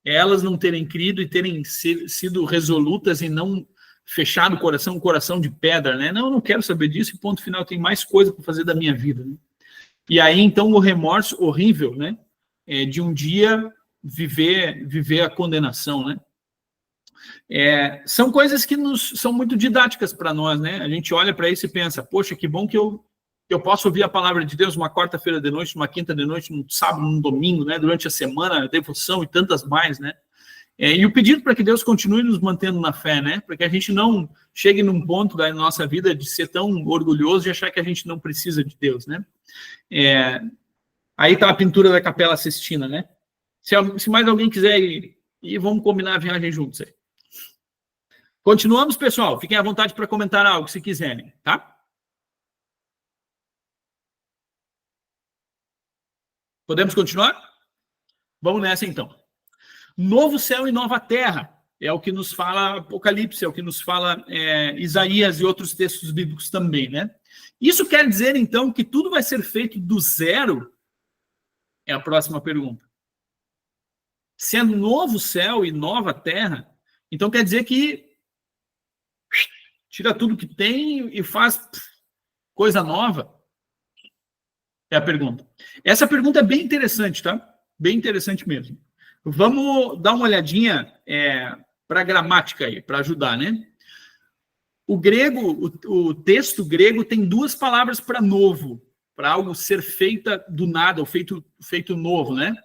é elas não terem crido e terem sido resolutas e não fechado um coração de pedra, né? Não, eu não quero saber disso, e ponto final, tem mais coisa para fazer da minha vida. Né? E aí, então, o remorso horrível, né? De um dia viver a condenação, né? São coisas que são muito didáticas para nós, né? A gente olha para isso e pensa, poxa, que bom que eu posso ouvir a palavra de Deus uma quarta-feira de noite, uma quinta de noite, num sábado, num domingo, né? Durante a semana, a devoção e tantas mais, né? E o pedido para que Deus continue nos mantendo na fé, né? Para que a gente não chegue num ponto da nossa vida de ser tão orgulhoso e achar que a gente não precisa de Deus, né? Aí está a pintura da Capela Sistina, né? Se mais alguém quiser ir, vamos combinar a viagem juntos aí. Continuamos, pessoal. Fiquem à vontade para comentar algo, se quiserem, tá? Podemos continuar? Vamos nessa, então. Novo céu e nova terra. É o que nos fala Apocalipse, é o que nos fala Isaías e outros textos bíblicos também, né? Isso quer dizer, então, que tudo vai ser feito do zero? É a próxima pergunta. Se é novo céu e nova terra, então quer dizer que tira tudo que tem e faz coisa nova? É a pergunta. Essa pergunta é bem interessante, tá? Bem interessante mesmo. Vamos dar uma olhadinha para a gramática aí, para ajudar, né? O grego, o texto grego tem duas palavras para novo, para algo ser feita do nada, ou feito novo, né?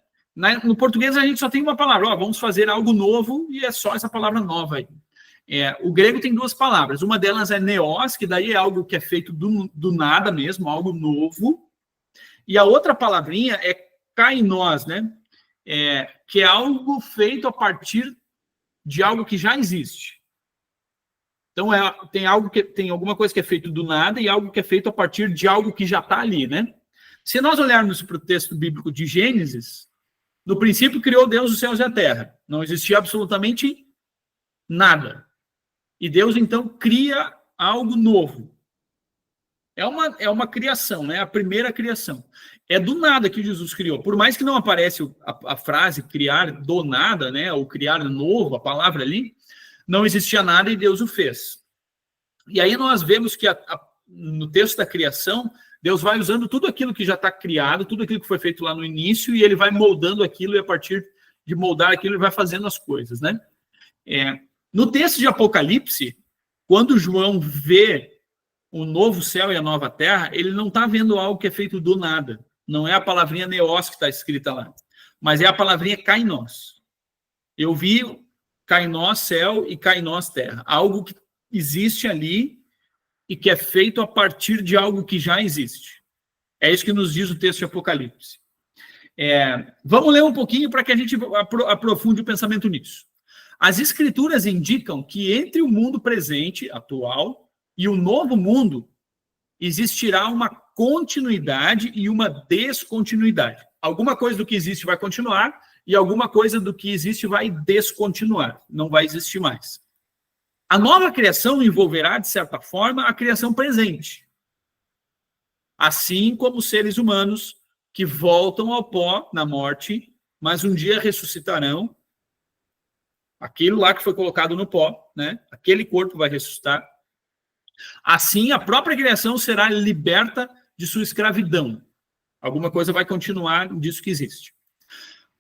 No português a gente só tem uma palavra, vamos fazer algo novo, e é só essa palavra nova aí. O grego tem duas palavras, uma delas é neos, que daí é algo que é feito do nada mesmo, algo novo, e a outra palavrinha é kainos, né? Que é algo feito a partir de algo que já existe. Então, tem alguma coisa que é feito do nada e algo que é feito a partir de algo que já está ali, né? Se nós olharmos para o texto bíblico de Gênesis, no princípio criou Deus os céus e a terra. Não existia absolutamente nada. E Deus, então, cria algo novo. É uma criação, né? A primeira criação. É do nada que Jesus criou. Por mais que não aparece a frase criar do nada, né? Ou criar novo, a palavra ali, não existia nada e Deus o fez. E aí nós vemos que no texto da criação, Deus vai usando tudo aquilo que já está criado, tudo aquilo que foi feito lá no início, e ele vai moldando aquilo, e a partir de moldar aquilo, ele vai fazendo as coisas, né? No texto de Apocalipse, quando João vê o novo céu e a nova terra, ele não está vendo algo que é feito do nada. Não é a palavrinha neos que está escrita lá, mas é a palavrinha kainos. Eu vi kainos céu e kainos terra. Algo que existe ali e que é feito a partir de algo que já existe. É isso que nos diz o texto de Apocalipse. Vamos ler um pouquinho para que a gente aprofunde o pensamento nisso. As escrituras indicam que entre o mundo presente, atual, e o novo mundo, existirá uma continuidade e uma descontinuidade. Alguma coisa do que existe vai continuar e alguma coisa do que existe vai descontinuar, não vai existir mais. A nova criação envolverá, de certa forma, a criação presente. Assim como os seres humanos que voltam ao pó na morte, mas um dia ressuscitarão. Aquilo lá que foi colocado no pó, né? Aquele corpo vai ressuscitar. Assim, a própria criação será liberta de sua escravidão. Alguma coisa vai continuar disso que existe.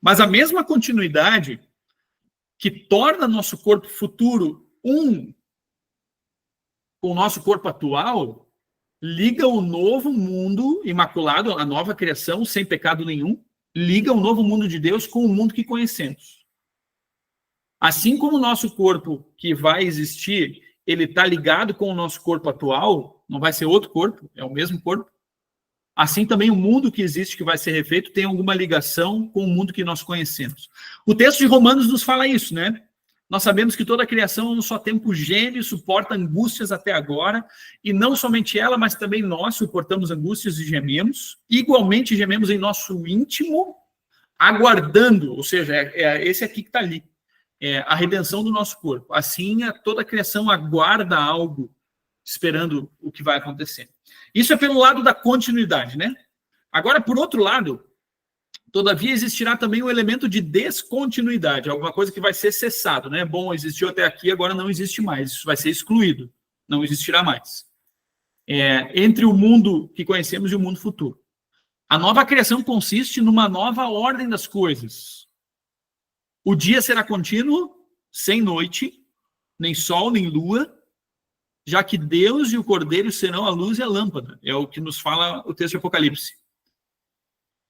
Mas a mesma continuidade que torna nosso corpo futuro um com o nosso corpo atual, liga o novo mundo imaculado, a nova criação, sem pecado nenhum, liga o novo mundo de Deus com o mundo que conhecemos. Assim como o nosso corpo que vai existir, ele está ligado com o nosso corpo atual, não vai ser outro corpo, é o mesmo corpo. Assim também o mundo que existe, que vai ser refeito, tem alguma ligação com o mundo que nós conhecemos. O texto de Romanos nos fala isso, né? Nós sabemos que toda a criação, no seu tempo, geme e suporta angústias até agora, e não somente ela, mas também nós suportamos angústias e gememos. Igualmente gememos em nosso íntimo, aguardando, ou seja, esse aqui que está ali, a redenção do nosso corpo. Assim, toda a criação aguarda algo, esperando o que vai acontecer. Isso é pelo lado da continuidade, né? Agora, por outro lado, todavia existirá também um elemento de descontinuidade, alguma coisa que vai ser cessado, né? Bom, existiu até aqui, agora não existe mais, isso vai ser excluído, não existirá mais. Entre o mundo que conhecemos e o mundo futuro. A nova criação consiste numa nova ordem das coisas. O dia será contínuo, sem noite, nem sol, nem lua, já que Deus e o Cordeiro serão a luz e a lâmpada. É o que nos fala o texto de Apocalipse.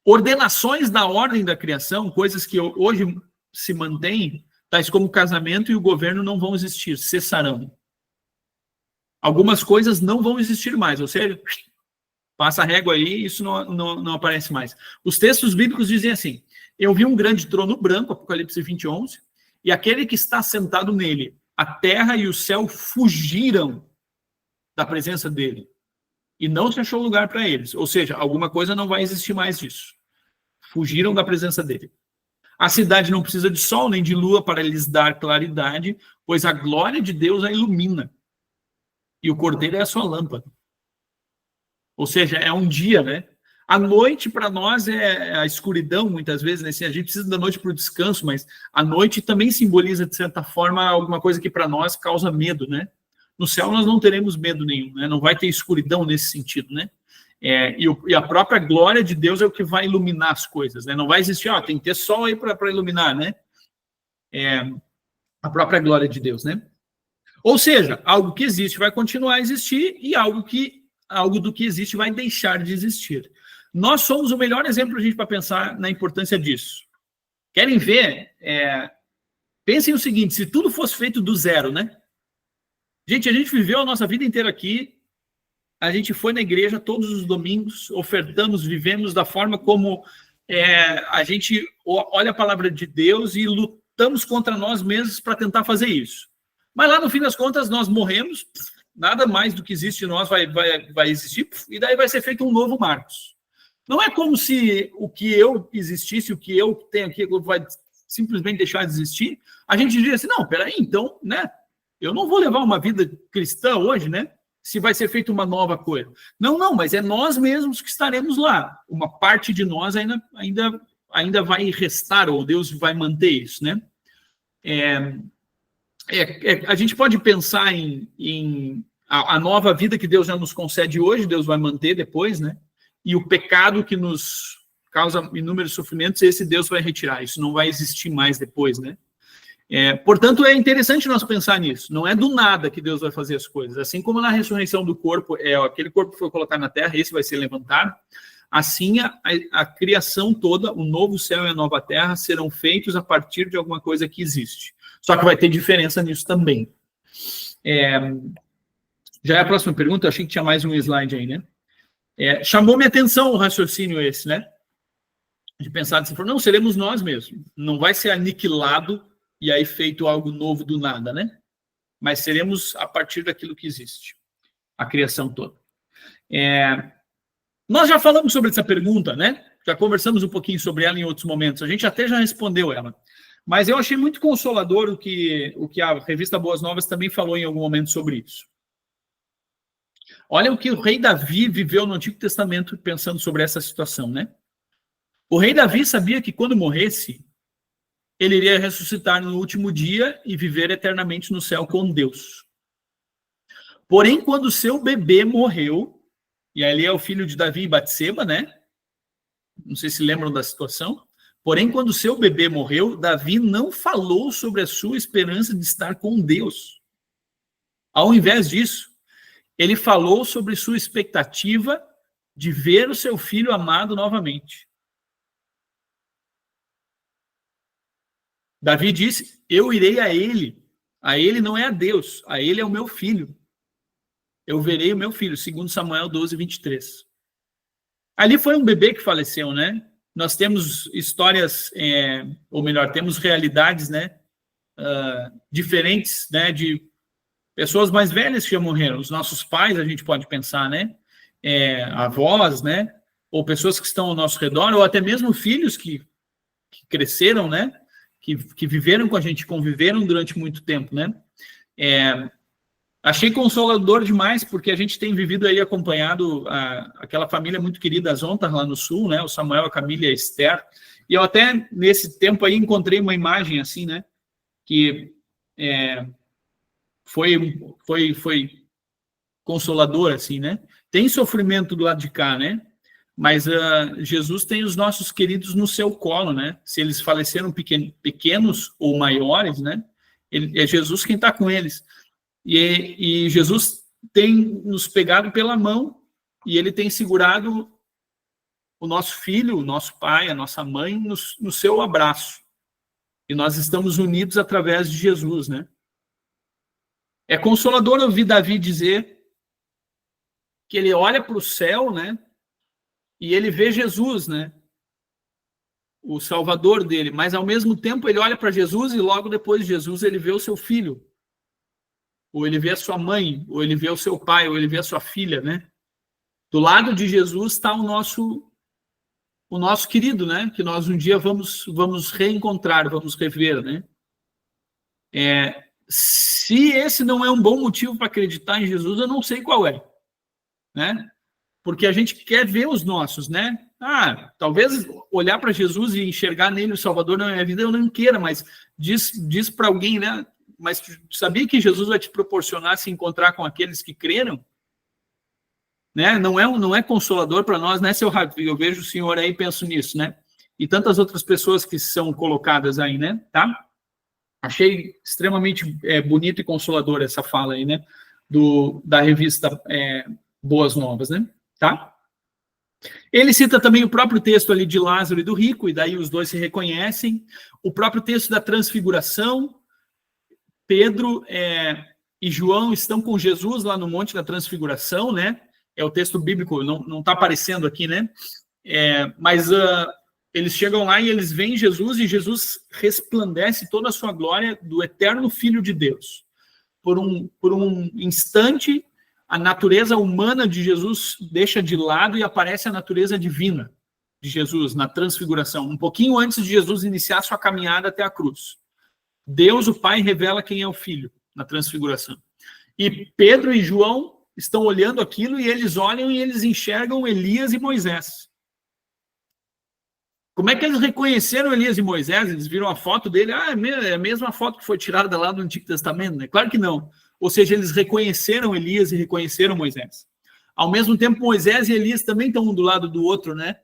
Ordenações da ordem da criação, coisas que hoje se mantêm, tais como o casamento e o governo, não vão existir, cessarão. Algumas coisas não vão existir mais, ou seja, passa a régua aí, isso não aparece mais. Os textos bíblicos dizem assim: eu vi um grande trono branco, Apocalipse 20:11, e aquele que está sentado nele, a terra e o céu fugiram da presença dele, e não se achou lugar para eles. Ou seja, alguma coisa não vai existir mais disso. Fugiram da presença dele. A cidade não precisa de sol nem de lua para lhes dar claridade, pois a glória de Deus a ilumina, e o Cordeiro é a sua lâmpada. Ou seja, é um dia, né? A noite, para nós, é a escuridão, muitas vezes, né? Assim, a gente precisa da noite para o descanso, mas a noite também simboliza, de certa forma, alguma coisa que para nós causa medo, né? No céu nós não teremos medo nenhum, né? Não vai ter escuridão nesse sentido, né? E a própria glória de Deus é o que vai iluminar as coisas, né? Não vai existir, tem que ter sol aí para iluminar, né? A própria glória de Deus, né? Ou seja, algo que existe vai continuar a existir e algo do que existe vai deixar de existir. Nós somos o melhor exemplo, gente, para pensar na importância disso. Querem ver? Pensem o seguinte: se tudo fosse feito do zero, né? Gente, a gente viveu a nossa vida inteira aqui, a gente foi na igreja todos os domingos, ofertamos, vivemos da forma como a gente olha a palavra de Deus e lutamos contra nós mesmos para tentar fazer isso. Mas lá, no fim das contas, nós morremos, nada mais do que existe em nós vai existir, e daí vai ser feito um novo Marcos. Não é como se o que eu existisse, o que eu tenho aqui vai simplesmente deixar de existir. A gente diria assim: não, peraí, então, né? Eu não vou levar uma vida cristã hoje, né? Se vai ser feita uma nova coisa. Não, mas é nós mesmos que estaremos lá. Uma parte de nós ainda vai restar, ou Deus vai manter isso, né? A gente pode pensar em a nova vida que Deus já nos concede hoje, Deus vai manter depois, né? E o pecado que nos causa inúmeros sofrimentos, esse Deus vai retirar. Isso não vai existir mais depois, né? Portanto, é interessante nós pensar nisso. Não é do nada que Deus vai fazer as coisas. Assim como na ressurreição do corpo, aquele corpo que foi colocado na terra, esse vai ser levantado. Assim, a criação toda, o novo céu e a nova terra, serão feitos a partir de alguma coisa que existe. Só que vai ter diferença nisso também. Já é a próxima pergunta? Eu achei que tinha mais um slide aí, né? Chamou minha atenção o raciocínio esse, né? De pensar dessa forma: não, seremos nós mesmos. Não vai ser aniquilado e aí feito algo novo do nada, né? Mas seremos a partir daquilo que existe. A criação toda. Nós já falamos sobre essa pergunta, né? Já conversamos um pouquinho sobre ela em outros momentos. A gente até já respondeu ela. Mas eu achei muito consolador o que a revista Boas Novas também falou em algum momento sobre isso. Olha o que o rei Davi viveu no Antigo Testamento pensando sobre essa situação, né? O rei Davi sabia que quando morresse, ele iria ressuscitar no último dia e viver eternamente no céu com Deus. Porém, quando seu bebê morreu, e ali é o filho de Davi e Batseba, né? Não sei se lembram da situação. Porém, quando seu bebê morreu, Davi não falou sobre a sua esperança de estar com Deus. Ao invés disso, ele falou sobre sua expectativa de ver o seu filho amado novamente. Davi disse, eu irei a ele não é a Deus, a ele é o meu filho. Eu verei o meu filho, segundo Samuel 12, 23. Ali foi um bebê que faleceu, né? Nós temos histórias, ou melhor, temos realidades, né, diferentes, né, de pessoas mais velhas que já morreram. Os nossos pais, a gente pode pensar, né, avós, né, ou pessoas que estão ao nosso redor, ou até mesmo filhos que cresceram, né, que viveram com a gente, conviveram durante muito tempo, né. Achei consolador demais, porque a gente tem vivido aí, acompanhado aquela família muito querida, as Ontas, lá no sul, né, o Samuel, a Camila e a Esther, e eu até, nesse tempo aí, encontrei uma imagem assim, né, que foi consolador, assim, né, tem sofrimento do lado de cá, né, mas Jesus tem os nossos queridos no seu colo, né, se eles faleceram pequenos ou maiores, né, é Jesus quem está com eles. E Jesus tem nos pegado pela mão e ele tem segurado o nosso filho, o nosso pai, a nossa mãe no seu abraço. E nós estamos unidos através de Jesus, né? É consolador ouvir Davi dizer que ele olha para o céu, né? E ele vê Jesus, né? O Salvador dele. Mas, ao mesmo tempo, ele olha para Jesus e logo depois de Jesus ele vê o seu filho. Ou ele vê a sua mãe, ou ele vê o seu pai, ou ele vê a sua filha, né? Do lado de Jesus está o nosso querido, né? Que nós um dia vamos reencontrar, vamos rever, né? Se esse não é um bom motivo para acreditar em Jesus, eu não sei qual é, né? Porque a gente quer ver os nossos, né? Talvez olhar para Jesus e enxergar nele o Salvador na minha vida eu não queira, mas diz para alguém, né? Mas sabia que Jesus vai te proporcionar se encontrar com aqueles que creram? Né? Não é consolador para nós, né, seu Rabi? Eu vejo o senhor aí e penso nisso, né? E tantas outras pessoas que são colocadas aí, né? Tá? Achei extremamente bonito e consolador essa fala aí, né? Da revista Boas Novas, né? Tá? Ele cita também o próprio texto ali de Lázaro e do rico, e daí os dois se reconhecem. O próprio texto da transfiguração. Pedro e João estão com Jesus lá no Monte da Transfiguração, né? É o texto bíblico, não está aparecendo aqui, né? Mas eles chegam lá e eles veem Jesus, e Jesus resplandece toda a sua glória do eterno Filho de Deus. Por um instante, a natureza humana de Jesus deixa de lado e aparece a natureza divina de Jesus na Transfiguração, um pouquinho antes de Jesus iniciar sua caminhada até a cruz. Deus, o Pai, revela quem é o Filho na Transfiguração. E Pedro e João estão olhando aquilo e eles olham e eles enxergam Elias e Moisés. Como é que eles reconheceram Elias e Moisés? Eles viram a foto dele, é a mesma foto que foi tirada lá do Antigo Testamento, né? Claro que não. Ou seja, eles reconheceram Elias e reconheceram Moisés. Ao mesmo tempo, Moisés e Elias também estão um do lado do outro, né?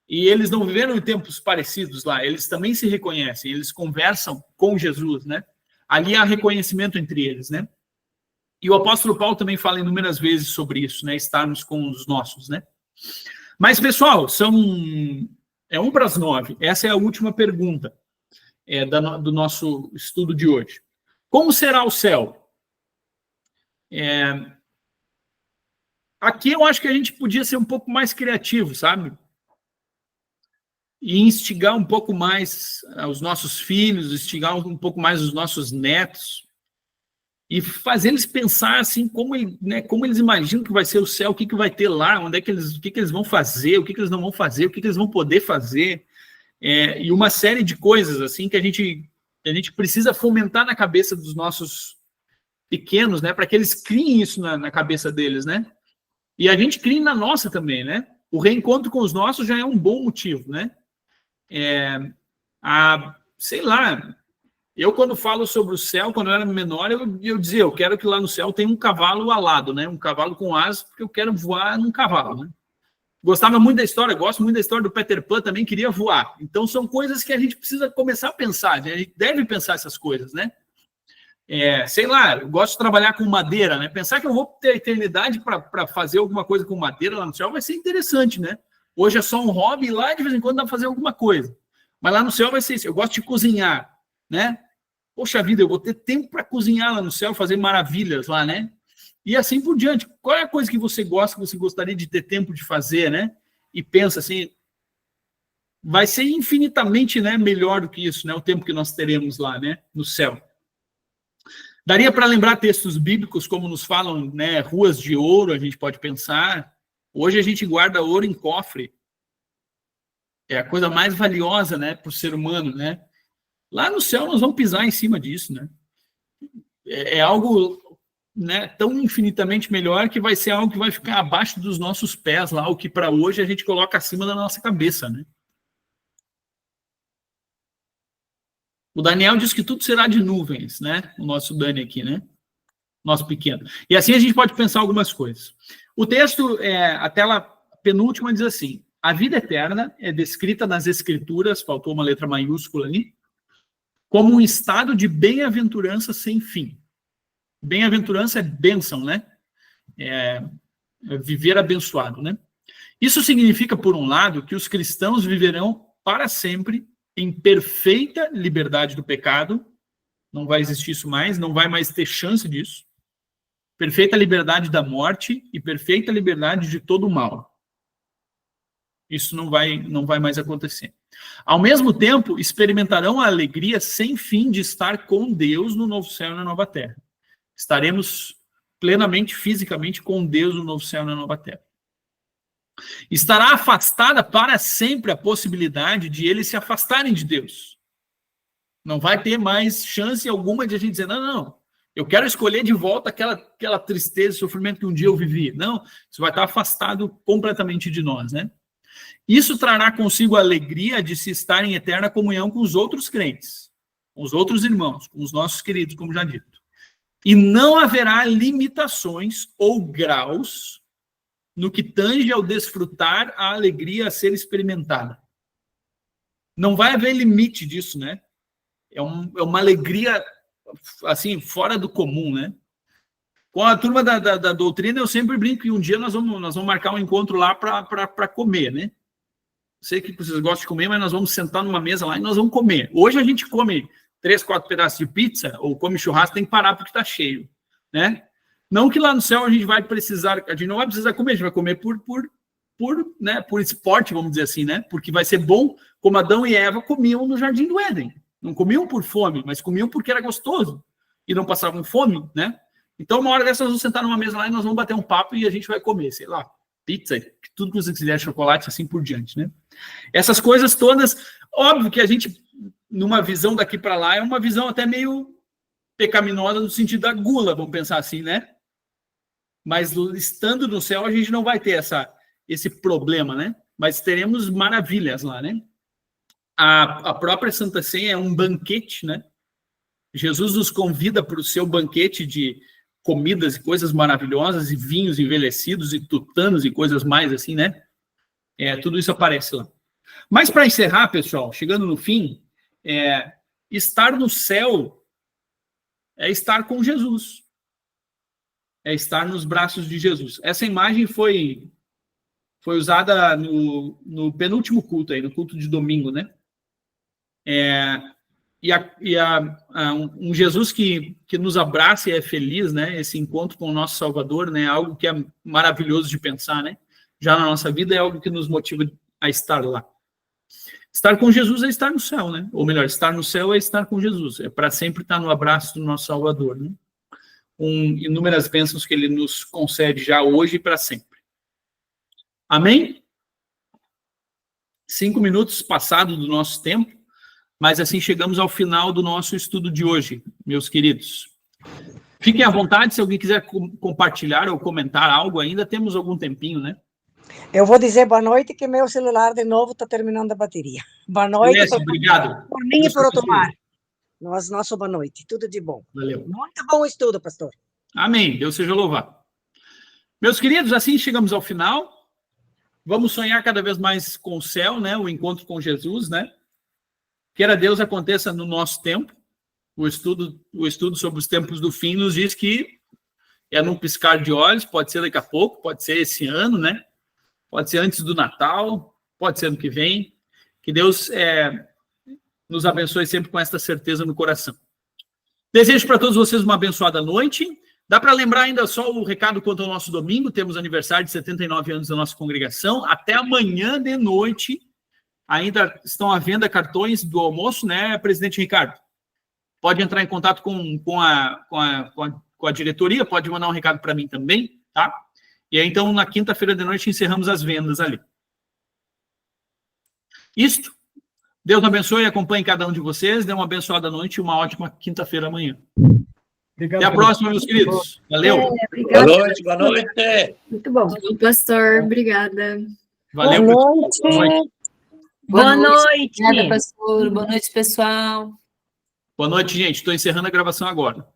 E eles não viveram em tempos parecidos lá, eles também se reconhecem, eles conversam com Jesus, né? Ali há reconhecimento entre eles, né? E o apóstolo Paulo também fala inúmeras vezes sobre isso, né? Estarmos com os nossos, né? Mas, pessoal, é 8:50. Essa é a última pergunta do nosso estudo de hoje. Como será o céu? Aqui eu acho que a gente podia ser um pouco mais criativo, sabe? E instigar um pouco mais os nossos filhos, instigar um pouco mais os nossos netos, e fazer eles pensar assim, como eles imaginam que vai ser o céu, o que vai ter lá, o que eles vão fazer, o que eles não vão fazer, o que eles vão poder fazer, e uma série de coisas assim que a gente precisa fomentar na cabeça dos nossos pequenos, né, para que eles criem isso na cabeça deles, né? E a gente crie na nossa também, né? O reencontro com os nossos já é um bom motivo, né? Sei lá, eu quando falo sobre o céu, quando eu era menor, eu dizia, eu quero que lá no céu tenha um cavalo alado, né? Um cavalo com asas, porque eu quero voar num cavalo, né? Gostava muito da história, gosto muito da história do Peter Pan, também queria voar. Então são coisas que a gente precisa começar a pensar, a gente deve pensar essas coisas, né? sei lá, eu gosto de trabalhar com madeira, né? Pensar que eu vou ter a eternidade para fazer alguma coisa com madeira lá no céu vai ser interessante, né? Hoje é só um hobby, e lá de vez em quando dá para fazer alguma coisa. Mas lá no céu vai ser isso. Eu gosto de cozinhar, né? Poxa vida, eu vou ter tempo para cozinhar lá no céu, fazer maravilhas lá, né? E assim por diante. Qual é a coisa que você gosta, que você gostaria de ter tempo de fazer, né? E pensa assim, vai ser infinitamente, né, melhor do que isso, né? O tempo que nós teremos lá, né? No céu. Daria para lembrar textos bíblicos, como nos falam, né? Ruas de ouro, a gente pode pensar. Hoje a gente guarda ouro em cofre. É a coisa mais valiosa, né, para o ser humano, né? Lá no céu nós vamos pisar em cima disso, né? É algo, né, tão infinitamente melhor que vai ser algo que vai ficar abaixo dos nossos pés lá, o que para hoje a gente coloca acima da nossa cabeça, né? O Daniel diz que tudo será de nuvens, né? O nosso Dani aqui, né? Nosso pequeno. E assim a gente pode pensar algumas coisas. O texto, a tela penúltima diz assim: a vida eterna é descrita nas Escrituras, faltou uma letra maiúscula ali, como um estado de bem-aventurança sem fim. Bem-aventurança é bênção, né? É viver abençoado, né? Isso significa, por um lado, que os cristãos viverão para sempre em perfeita liberdade do pecado, não vai existir isso mais, não vai mais ter chance disso, perfeita liberdade da morte e perfeita liberdade de todo o mal. Isso não vai mais acontecer. Ao mesmo tempo, experimentarão a alegria sem fim de estar com Deus no novo céu e na nova terra. Estaremos plenamente, fisicamente, com Deus no novo céu e na nova terra. Estará afastada para sempre a possibilidade de eles se afastarem de Deus. Não vai ter mais chance alguma de a gente dizer, não, eu quero escolher de volta aquela tristeza e sofrimento que um dia eu vivi. Não, isso vai estar afastado completamente de nós, né? Isso trará consigo a alegria de se estar em eterna comunhão com os outros crentes, com os outros irmãos, com os nossos queridos, como já dito. E não haverá limitações ou graus no que tange ao desfrutar a alegria a ser experimentada. Não vai haver limite disso, né? É uma alegria, assim, fora do comum, né? Com a turma da doutrina, eu sempre brinco que um dia nós vamos marcar um encontro lá para comer, né? Sei que vocês gostam de comer, mas nós vamos sentar numa mesa lá e nós vamos comer. Hoje a gente come 3, 4 pedaços de pizza ou come churrasco, tem que parar porque está cheio, né? Não que lá no céu a gente vai precisar, a gente não vai precisar comer, a gente vai comer por esporte, vamos dizer assim, né? Porque vai ser bom, como Adão e Eva comiam no Jardim do Éden. Não comiam por fome, mas comiam porque era gostoso e não passavam fome, né? Então, uma hora dessa, nós vamos sentar numa mesa lá e nós vamos bater um papo e a gente vai comer, sei lá, pizza, tudo que você quiser, chocolate, assim por diante, né? Essas coisas todas, óbvio que a gente, numa visão daqui para lá, é uma visão até meio pecaminosa no sentido da gula, vamos pensar assim, né? Mas estando no céu, a gente não vai ter esse problema, né? Mas teremos maravilhas lá, né? A própria Santa Ceia é um banquete, né? Jesus nos convida para o seu banquete de comidas e coisas maravilhosas, e vinhos envelhecidos, e tutanos, e coisas mais assim, né? Tudo isso aparece lá. Mas para encerrar, pessoal, chegando no fim, estar no céu é estar com Jesus. É estar nos braços de Jesus. Essa imagem foi usada no penúltimo culto, aí, no culto de domingo, né? Um Jesus que nos abraça e é feliz, né? Esse encontro com o nosso Salvador, né? Algo que é maravilhoso de pensar, né? Já na nossa vida é algo que nos motiva a estar lá. Estar com Jesus é estar no céu, né? Ou melhor, estar no céu é estar com Jesus. É para sempre estar no abraço do nosso Salvador, né? Inúmeras bênçãos que ele nos concede já hoje e para sempre. Amém? 5 minutos passados do nosso tempo, mas assim chegamos ao final do nosso estudo de hoje, meus queridos. Fiquem à vontade, se alguém quiser compartilhar ou comentar algo ainda, temos algum tempinho, né? Eu vou dizer boa noite, que meu celular de novo está terminando a bateria. Boa noite. Beleza, obrigado. Por mim e por outro mar. Nosso boa noite. Tudo de bom. Valeu. Muito bom estudo, pastor. Amém. Deus seja louvado. Meus queridos, assim chegamos ao final. Vamos sonhar cada vez mais com o céu, né? O encontro com Jesus, né? Queira Deus aconteça no nosso tempo. O estudo sobre os tempos do fim nos diz que é num piscar de olhos, pode ser daqui a pouco, pode ser esse ano, né? Pode ser antes do Natal, pode ser ano que vem. Que Deus nos abençoe sempre com esta certeza no coração. Desejo para todos vocês uma abençoada noite. Dá para lembrar ainda só o recado quanto ao nosso domingo, temos aniversário de 79 anos da nossa congregação. Até amanhã de noite, ainda estão à venda cartões do almoço, né, presidente Ricardo? Pode entrar em contato com a diretoria, pode mandar um recado para mim também, tá? E aí, então, na quinta-feira de noite, encerramos as vendas ali. Isto. Deus abençoe e acompanhe cada um de vocês. Dê uma abençoada noite e uma ótima quinta-feira amanhã. Obrigado. Até a próxima, meus queridos. Valeu. Obrigada. Boa noite, boa noite. Muito bom. Pastor, obrigada. Valeu. Boa noite. Boa noite. Boa noite. Obrigada, pastor. Boa noite, pessoal. Boa noite, gente. Estou encerrando a gravação agora.